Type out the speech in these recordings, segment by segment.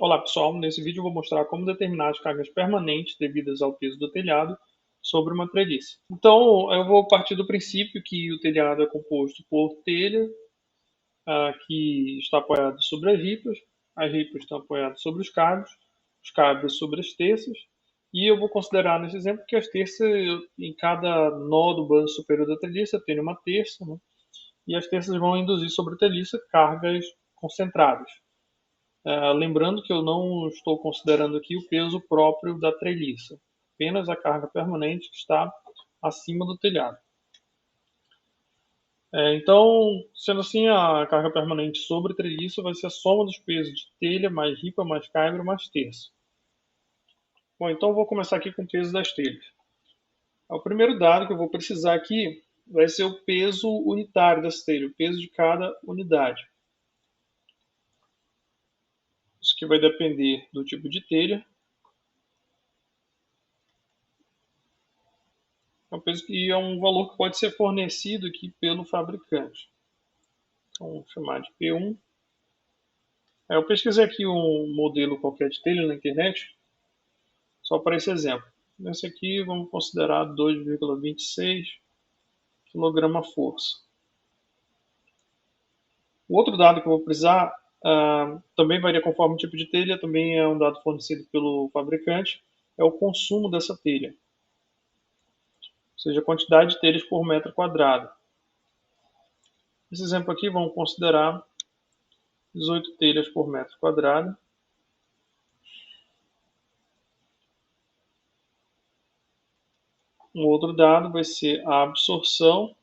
Olá pessoal, nesse vídeo eu vou mostrar como determinar as cargas permanentes devidas ao peso do telhado sobre uma treliça. Então eu vou partir do princípio que o telhado é composto por telha, que está apoiado sobre as ripas estão apoiadas sobre os cabos sobre as terças, e eu vou considerar nesse exemplo que as terças, em cada nó do bando superior da treliça tem uma terça, né? E as terças vão induzir sobre a treliça cargas concentradas. Lembrando que eu não estou considerando aqui o peso próprio da treliça, apenas a carga permanente que está acima do telhado. Então, sendo assim, a carga permanente sobre treliça vai ser a soma dos pesos de telha, mais ripa, mais caibro, mais terça. Bom, então eu vou começar aqui com o peso das telhas. O primeiro dado que eu vou precisar aqui vai ser o peso unitário dessa telha, o peso de cada unidade. Isso aqui vai depender do tipo de telha. E é um valor que pode ser fornecido aqui pelo fabricante. Então, vamos chamar de P1. Eu pesquisei aqui um modelo qualquer de telha na internet, só para esse exemplo. Nesse aqui, vamos considerar 2,26 kg/força. O outro dado que eu vou precisar também varia conforme o tipo de telha, também é um dado fornecido pelo fabricante, é o consumo dessa telha, ou seja, a quantidade de telhas por metro quadrado. Nesse exemplo aqui, vamos considerar 18 telhas por metro quadrado. Um outro dado vai ser a absorção.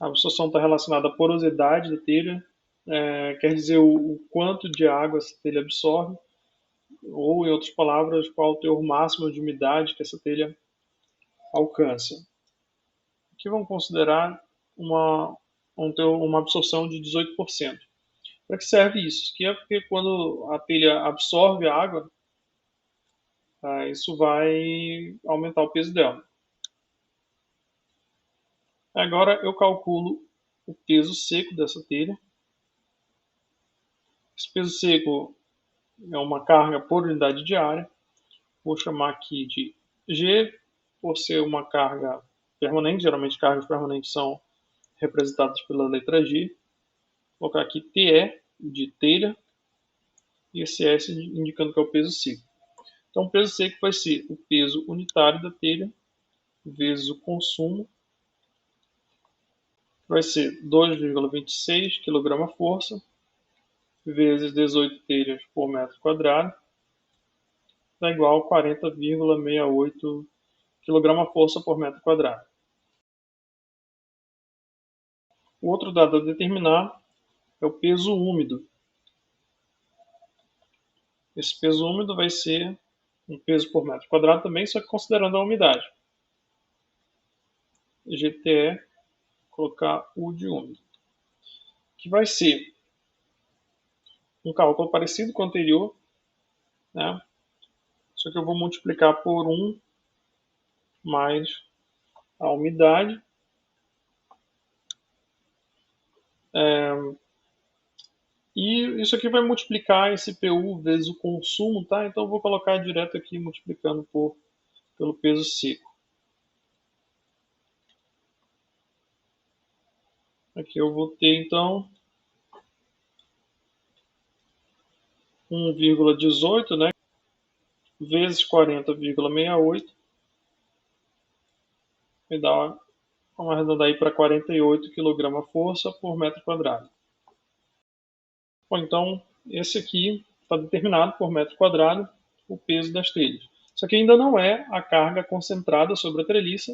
A absorção está relacionada à porosidade da telha, quer dizer o quanto de água essa telha absorve, ou, em outras palavras, qual o teor máximo de umidade que essa telha alcança. Aqui vamos considerar uma absorção de 18%. Para que serve isso? Que é porque quando a telha absorve a água, isso vai aumentar o peso dela. Agora eu calculo o peso seco dessa telha. Esse peso seco é uma carga por unidade de área. Vou chamar aqui de G, por ser uma carga permanente. Geralmente cargas permanentes são representadas pela letra G. Vou colocar aqui TE, de telha, e esse S indicando que é o peso seco. Então o peso seco vai ser o peso unitário da telha vezes o consumo, vai ser 2,26 kg/força, vezes 18 telhas por metro quadrado, dá igual a 40,68 kg/força por metro quadrado. O outro dado a determinar é o peso úmido. Esse peso úmido vai ser um peso por metro quadrado também, só que considerando a umidade. GTE, colocar U de úmido. Que vai ser um cálculo parecido com o anterior, né? Só que eu vou multiplicar por 1 mais a umidade. E isso aqui vai multiplicar esse PU vezes o consumo, tá? Então eu vou colocar direto aqui multiplicando pelo peso seco. Aqui eu vou ter então 1,18, né? Vezes 40,68. Vai dar, vamos arredondar aí para 48 kg/força por metro quadrado. Bom, então esse aqui está determinado por metro quadrado o peso das telhas. Isso aqui ainda não é a carga concentrada sobre a treliça,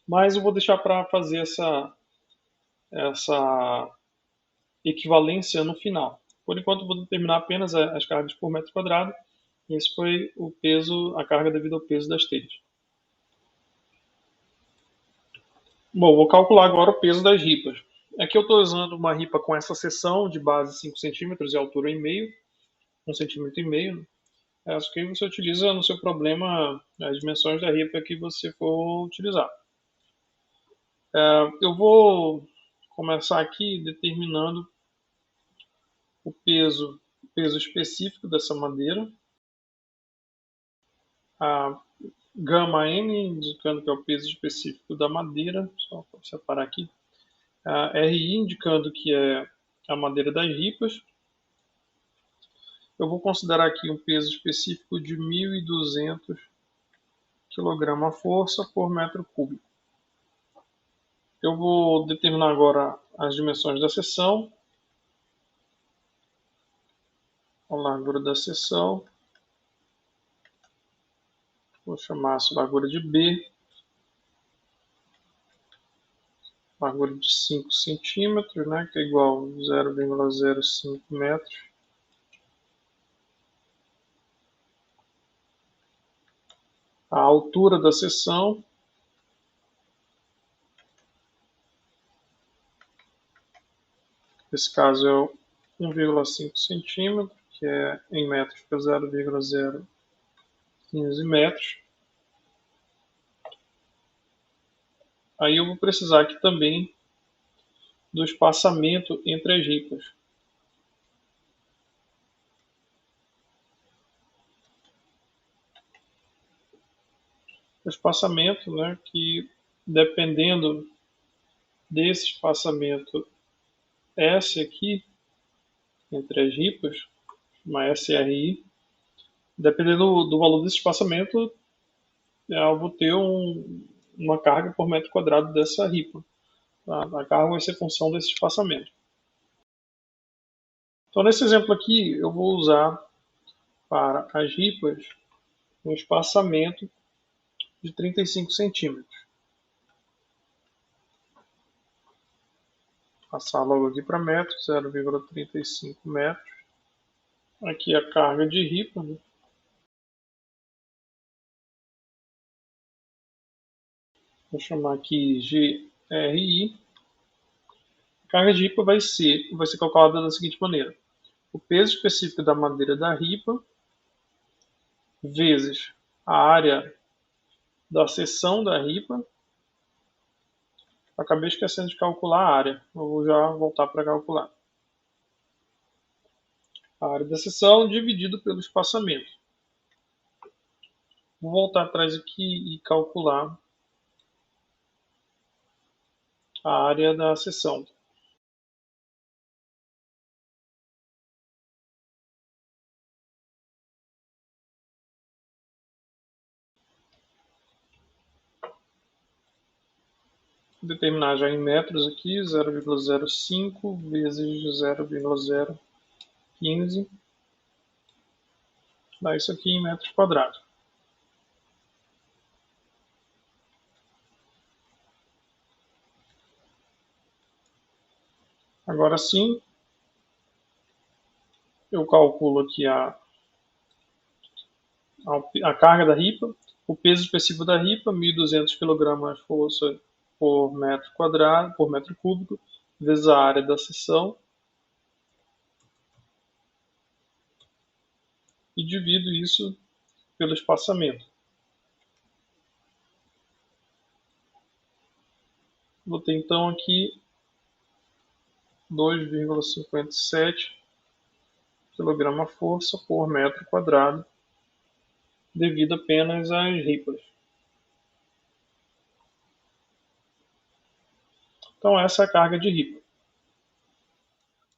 mas eu vou deixar para fazer essa equivalência no final. Por enquanto, eu vou determinar apenas as cargas por metro quadrado. Esse foi o peso, a carga devido ao peso das telhas. Bom, vou calcular agora o peso das ripas. Aqui eu estou usando uma ripa com essa seção de base 5 centímetros e altura em meio, 1,5 cm. Acho que você utiliza no seu problema as dimensões da ripa que você for utilizar. Eu vou começar aqui determinando o peso peso específico dessa madeira, a gama M, indicando que é o peso específico da madeira, só para separar aqui, a RI, indicando que é a madeira das ripas. Eu vou considerar aqui um peso específico de 1.200 kg-força por metro cúbico. Eu vou determinar agora as dimensões da seção, a largura da seção, vou chamar essa largura de B, largura de 5 centímetros, né, que é igual a 0,05 metros. A altura da seção, nesse caso é 1,5 centímetros, que é em metros para 0,015 metros. Aí eu vou precisar aqui também do espaçamento entre as ripas. O espaçamento, né, que dependendo desse espaçamento S aqui, entre as ripas, uma SRI, dependendo do valor desse espaçamento, eu vou ter uma carga por metro quadrado dessa ripa. Tá? A carga vai ser função desse espaçamento. Então, nesse exemplo aqui, eu vou usar para as ripas um espaçamento de 35 centímetros. Passar logo aqui para metros, 0,35 metros. Aqui a carga de ripa, né? Vou chamar aqui GRI. A carga de ripa vai ser calculada da seguinte maneira: o peso específico da madeira da ripa vezes a área da seção da ripa. Acabei esquecendo de calcular a área. Eu vou já voltar para calcular. A área da seção dividido pelo espaçamento. Vou voltar atrás aqui e calcular a área da seção. Vou determinar já em metros aqui, 0,05 vezes 0,015. Dá isso aqui em metros quadrados. Agora sim, eu calculo aqui a carga da ripa, o peso específico da ripa, 1.200 kg força por metro quadrado, por metro cúbico, vezes a área da seção, e divido isso pelo espaçamento. Vou ter então aqui 2,57 kg-força por metro quadrado, devido apenas às ripas. Então essa é a carga de ripa.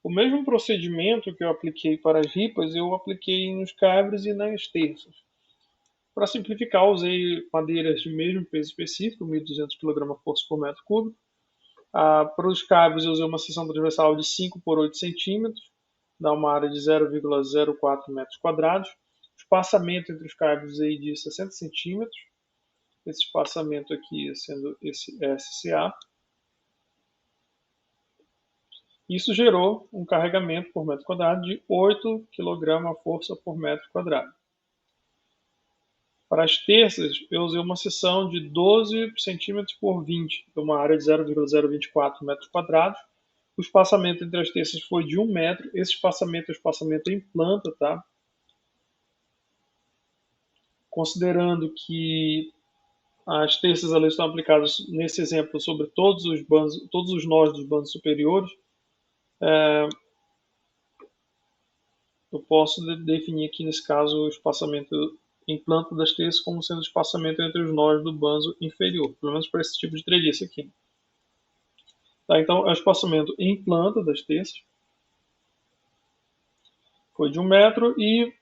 O mesmo procedimento que eu apliquei para as ripas, eu apliquei nos cabres e nas terças. Para simplificar, usei madeiras de mesmo peso específico, 1.200 kg-força por metro cúbico. Para os cabos, eu usei uma seção transversal de 5 por 8 centímetros, dá uma área de 0,04 metros quadrados. O espaçamento entre os cabos aí de 60 centímetros. Esse espaçamento aqui sendo esse SCA. Isso gerou um carregamento por metro quadrado de 8 kg-força por metro quadrado. Para as terças, eu usei uma seção de 12 centímetros por 20, uma área de 0,024 metros quadrados. O espaçamento entre as terças foi de 1 metro. Esse espaçamento é o espaçamento em planta, tá? Considerando que as terças elas estão aplicadas, nesse exemplo, sobre todos os nós dos bandos superiores, eu posso definir aqui, nesse caso, o espaçamento em planta das terças como sendo o espaçamento entre os nós do banzo inferior, pelo menos para esse tipo de treliça aqui. Tá, então, é o espaçamento em planta das terças. Foi de 1 metro e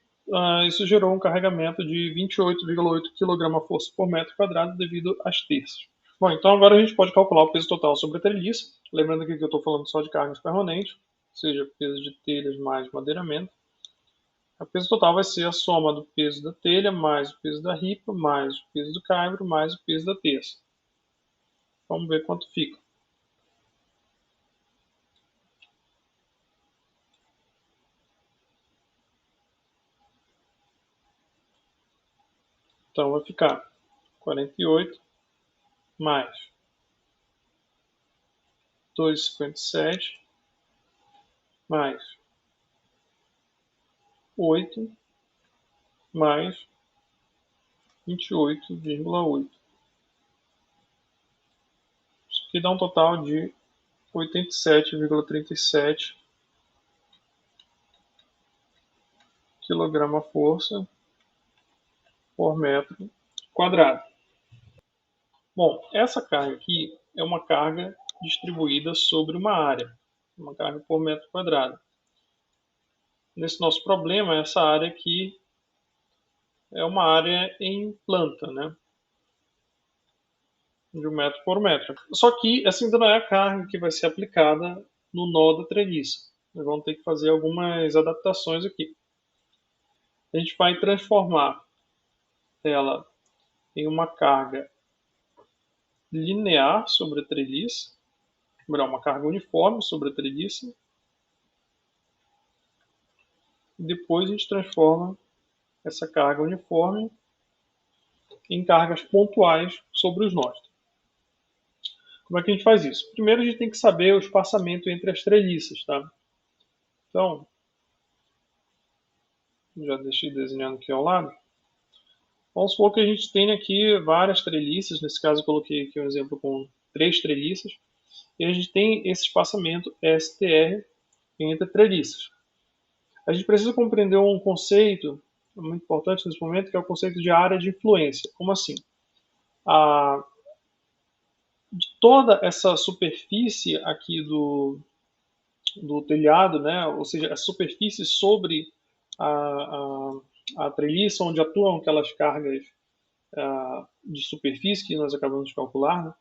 isso gerou um carregamento de 28,8 kgf por metro quadrado devido às terças. Bom, então agora a gente pode calcular o peso total sobre a treliça. Lembrando aqui que eu estou falando só de cargas permanentes, ou seja, peso de telhas mais madeiramento. O peso total vai ser a soma do peso da telha, mais o peso da ripa, mais o peso do caibro, mais o peso da terça. Vamos ver quanto fica. Então vai ficar 48 mais 2,57 mais 8 mais 28,8. Isso aqui dá um total de 87,37 kgf por metro quadrado. Bom, essa carga aqui é uma carga distribuída sobre uma área, uma carga por metro quadrado. Nesse nosso problema, essa área aqui é uma área em planta, né? De 1 metro por metro. Só que essa ainda não é a carga que vai ser aplicada no nó da treliça. Nós vamos ter que fazer algumas adaptações aqui. A gente vai transformar ela em uma carga linear sobre a treliça, uma carga uniforme sobre a treliça. E depois a gente transforma essa carga uniforme em cargas pontuais sobre os nós. Como é que a gente faz isso? Primeiro a gente tem que saber o espaçamento entre as treliças, tá? Então, já deixei desenhando aqui ao lado. Vamos supor que a gente tenha aqui várias treliças, nesse caso eu coloquei aqui um exemplo com 3 treliças, e a gente tem esse espaçamento STR entre treliças. A gente precisa compreender um conceito muito importante nesse momento, que é o conceito de área de influência. Como assim? De toda essa superfície aqui do telhado, né? Ou seja, a superfície sobre a treliça, onde atuam aquelas cargas de superfície que nós acabamos de calcular, né?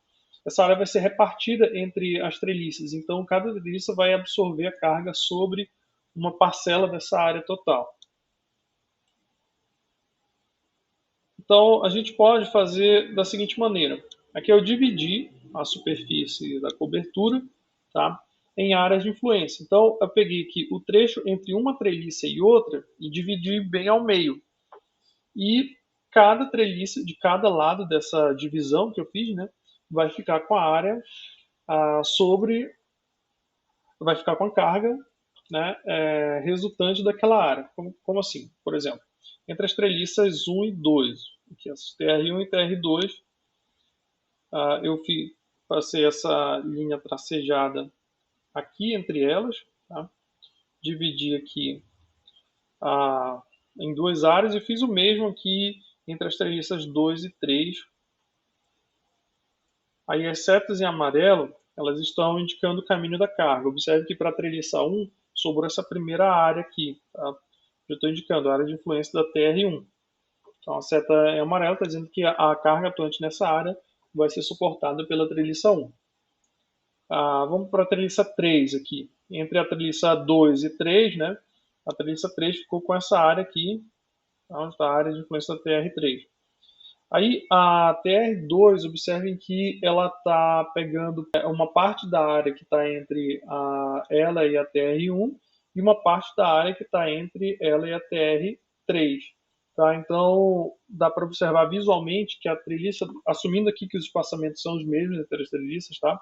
Essa área vai ser repartida entre as treliças. Então, cada treliça vai absorver a carga sobre uma parcela dessa área total. Então, a gente pode fazer da seguinte maneira. Aqui eu dividi a superfície da cobertura, tá, em áreas de influência. Então, eu peguei aqui o trecho entre uma treliça e outra e dividi bem ao meio. E cada treliça de cada lado dessa divisão que eu fiz, né, vai ficar com a área vai ficar com a carga, né, resultante daquela área. Como assim? Por exemplo, entre as treliças 1 e 2, aqui as TR1 e TR2, eu passei essa linha tracejada aqui entre elas, tá? Dividi aqui em duas áreas e fiz o mesmo aqui entre as treliças 2 e 3. Aí as setas em amarelo, elas estão indicando o caminho da carga. Observe que para a treliça 1 sobrou essa primeira área aqui, tá? Eu estou indicando a área de influência da TR1. Então a seta em amarelo está dizendo que a carga atuante nessa área vai ser suportada pela treliça 1. Vamos para a treliça 3 aqui. Entre a treliça 2 e 3, né, a treliça 3 ficou com essa área aqui, onde está a área de influência da TR3. Aí a TR2, observem que ela está pegando uma parte da área que está entre ela e a TR1 e uma parte da área que está entre ela e a TR3. Tá? Então dá para observar visualmente que a treliça, assumindo aqui que os espaçamentos são os mesmos entre as treliças, tá?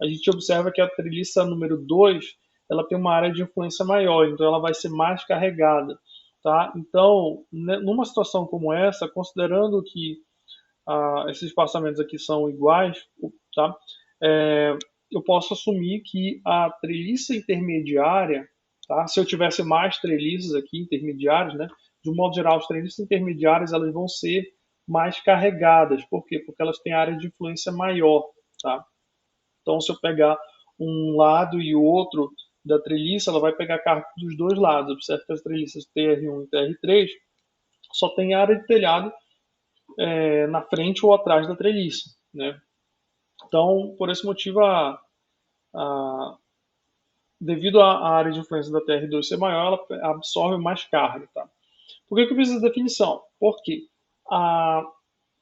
A gente observa que a treliça número 2 ela tem uma área de influência maior, então ela vai ser mais carregada. Tá? Então, numa situação como essa, considerando que esses espaçamentos aqui são iguais, tá? Eu posso assumir que a treliça intermediária, Tá? Se eu tivesse mais treliças aqui, intermediários, né? De um modo geral, as treliças intermediárias elas vão ser mais carregadas. Por quê? Porque elas têm área de influência maior. Tá? Então, se eu pegar um lado e o outro da treliça, ela vai pegar carga dos dois lados. Observe que as treliças TR1 e TR3 só tem área de telhado na frente ou atrás da treliça. Né? Então, por esse motivo, devido à área de influência da TR2 ser maior, ela absorve mais carga. Tá? Por que eu fiz essa definição? Porque a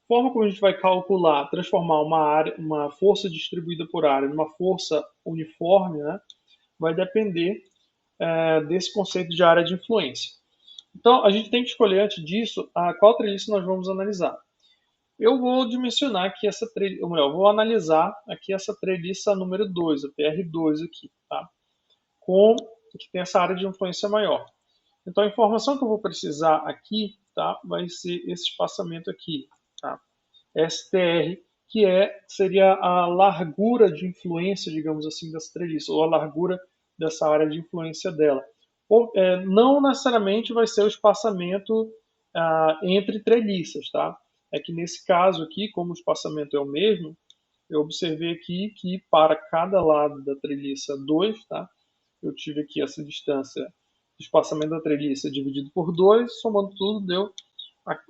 forma como a gente vai calcular, transformar uma força distribuída por área numa força uniforme, né, vai depender desse conceito de área de influência. Então, a gente tem que escolher antes disso qual treliça nós vamos analisar. Eu vou dimensionar aqui essa treliça, ou melhor, vou analisar aqui essa treliça número 2, a TR2 aqui, tá? Que tem essa área de influência maior. Então, a informação que eu vou precisar aqui, tá, vai ser esse espaçamento aqui, tá? STR, que seria a largura de influência, digamos assim, dessa treliça, ou a largura dessa área de influência dela. Não necessariamente vai ser o espaçamento entre treliças, tá? É que nesse caso aqui, como o espaçamento é o mesmo, eu observei aqui que para cada lado da treliça 2, tá? Eu tive aqui essa distância do espaçamento da treliça dividido por 2, somando tudo deu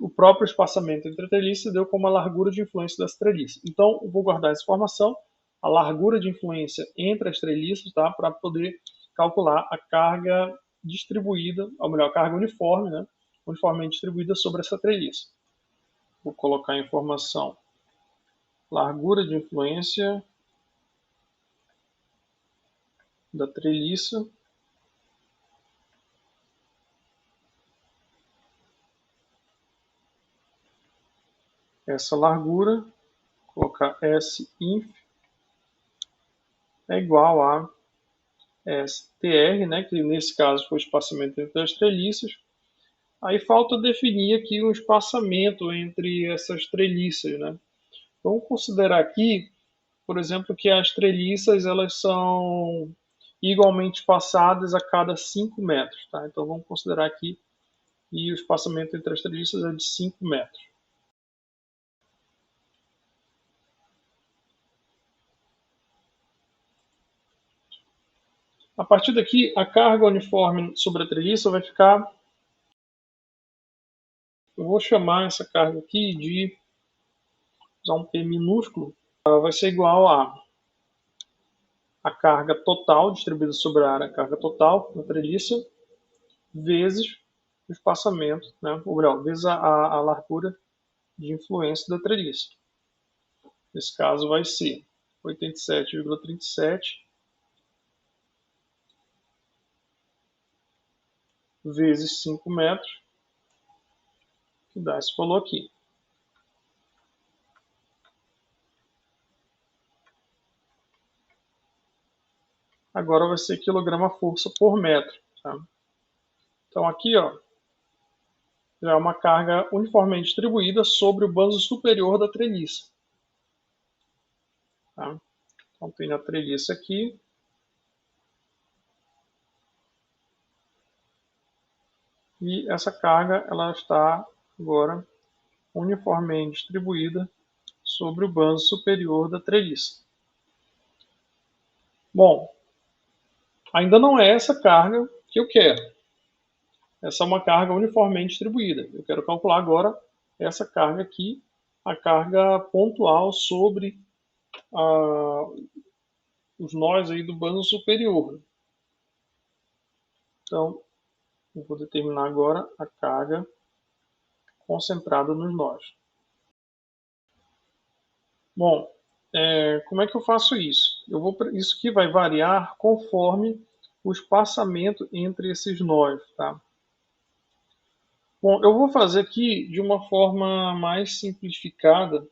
o próprio espaçamento entre a treliça deu como a largura de influência das treliças. Então, eu vou guardar essa informação, a largura de influência entre as treliças, tá? Para poder calcular a carga distribuída, ou melhor, a carga uniforme, né? Uniformemente distribuída sobre essa treliça. Vou colocar a informação largura de influência da treliça essa largura, colocar Sinf é igual a STR, né, que nesse caso foi o espaçamento entre as treliças. Aí falta definir aqui um espaçamento entre essas treliças, né? Vamos considerar aqui, por exemplo, que as treliças elas são igualmente espaçadas a cada 5 metros, tá? Então vamos considerar aqui que o espaçamento entre as treliças é de 5 metros. A partir daqui, a carga uniforme sobre a treliça vai ficar. Eu vou chamar essa carga aqui de. Usar um P minúsculo. Ela vai ser igual a carga total distribuída sobre a área, a carga total da treliça, vezes o espaçamento, né? Ou melhor, vezes a largura de influência da treliça. Nesse caso vai ser 87,37 vezes 5 metros, que dá esse valor aqui. Agora vai ser quilograma-força por metro. Tá? Então aqui, ó, já é uma carga uniformemente distribuída sobre o banzo superior da treliça. Tá? Então tem a treliça aqui. E essa carga ela está agora uniformemente distribuída sobre o banzo superior da treliça. Bom, ainda não é essa carga que eu quero. Essa é uma carga uniformemente distribuída. Eu quero calcular agora essa carga aqui, a carga pontual sobre os nós aí do banzo superior. Então, eu vou determinar agora a carga concentrada nos nós. Bom, como é que eu faço isso? Isso aqui vai variar conforme o espaçamento entre esses nós, tá? Bom, eu vou fazer aqui de uma forma mais simplificada.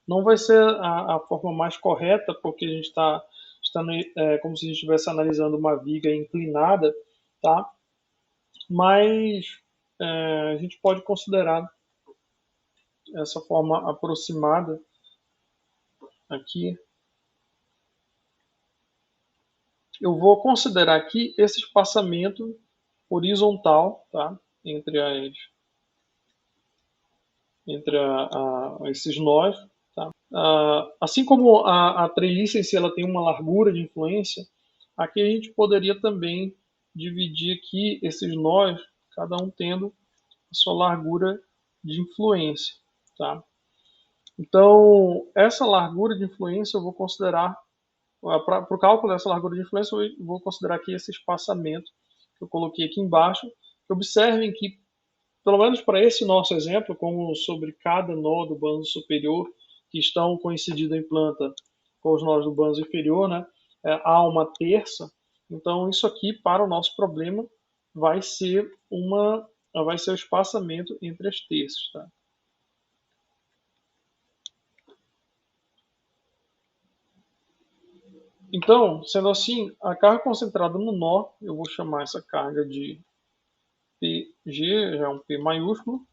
Não vai ser a forma mais correta, porque a gente está como se a gente estivesse analisando uma viga inclinada, tá? Mas a gente pode considerar essa forma aproximada aqui eu vou considerar aqui esse espaçamento horizontal, tá? Entre esses nós. Tá? Assim como a treliça em si ela tem uma largura de influência, aqui a gente poderia também dividir aqui esses nós, cada um tendo a sua largura de influência. Tá? Então, essa largura de influência eu vou considerar, para o cálculo dessa largura de influência, eu vou considerar aqui esse espaçamento que eu coloquei aqui embaixo. Observem que, pelo menos para esse nosso exemplo, como sobre cada nó do bando superior que estão coincidindo em planta com os nós do bando inferior, né, há uma terça. Então, isso aqui, para o nosso problema, vai ser o espaçamento entre as terças. Tá? Então, sendo assim, a carga concentrada no nó, eu vou chamar essa carga de PG, já é um P maiúsculo,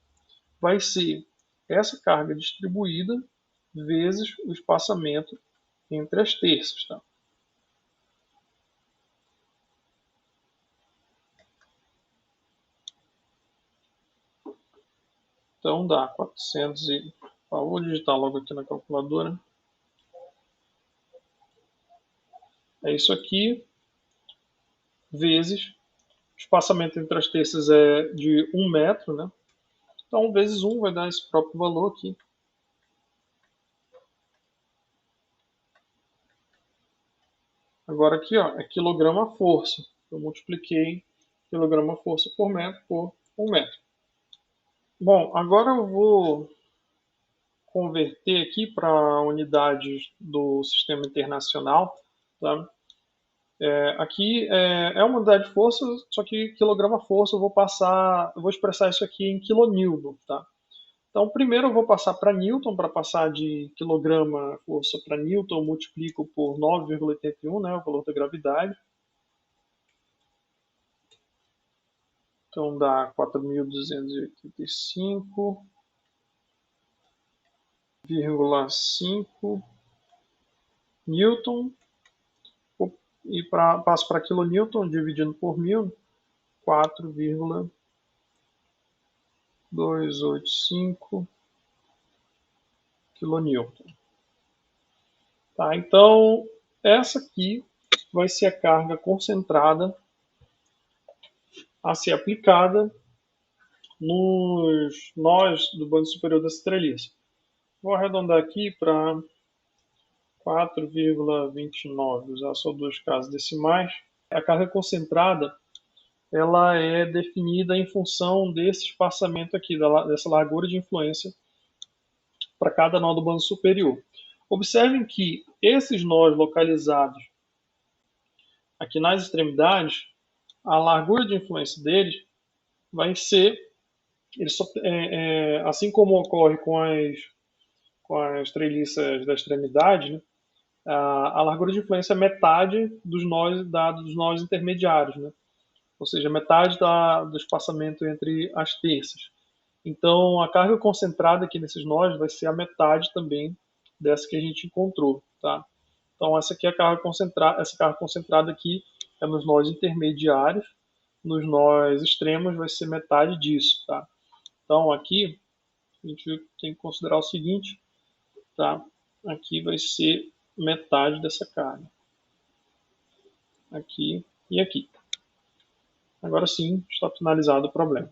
vai ser essa carga distribuída vezes o espaçamento entre as terças. Tá? Então dá 400 e... Vou digitar logo aqui na calculadora. É isso aqui, vezes o espaçamento entre as terças é de 1 metro, né? Então, vezes 1 vai dar esse próprio valor aqui. Agora aqui, ó, é quilograma-força. Eu multipliquei quilograma-força por 1 metro. Bom, agora eu vou converter aqui para unidades do sistema internacional. Tá? Aqui é uma unidade de força, só que quilograma-força eu vou expressar isso aqui em quilonewton. Tá? Então, primeiro eu vou passar para Newton, para passar de quilograma-força para Newton, eu multiplico por 9,81, né, o valor da gravidade. Então dá 4.285,5 Newton. E passo para quilonewton, dividindo por 1.000, 4,285 quilonewton. Tá, então, essa aqui vai ser a carga concentrada a ser aplicada nos nós do bando superior dessa treliça. Vou arredondar aqui para 4,29, usar só duas casas decimais. A carga concentrada ela é definida em função desse espaçamento aqui, dessa largura de influência para cada nó do bando superior. Observem que esses nós localizados aqui nas extremidades, a largura de influência deles vai ser, assim como ocorre com as treliças da extremidade, né, a largura de influência é metade dos nós dados dos nós intermediários, né? Ou seja, metade do espaçamento entre as terças. Então, a carga concentrada aqui nesses nós vai ser a metade também dessa que a gente encontrou. Tá? Então, essa aqui é a carga concentrada. Essa carga concentrada aqui é nos nós intermediários. Nos nós extremos vai ser metade disso. Tá? Então, aqui a gente tem que considerar o seguinte. Tá? Aqui vai ser metade dessa carga. Aqui e aqui. Agora sim, está finalizado o problema.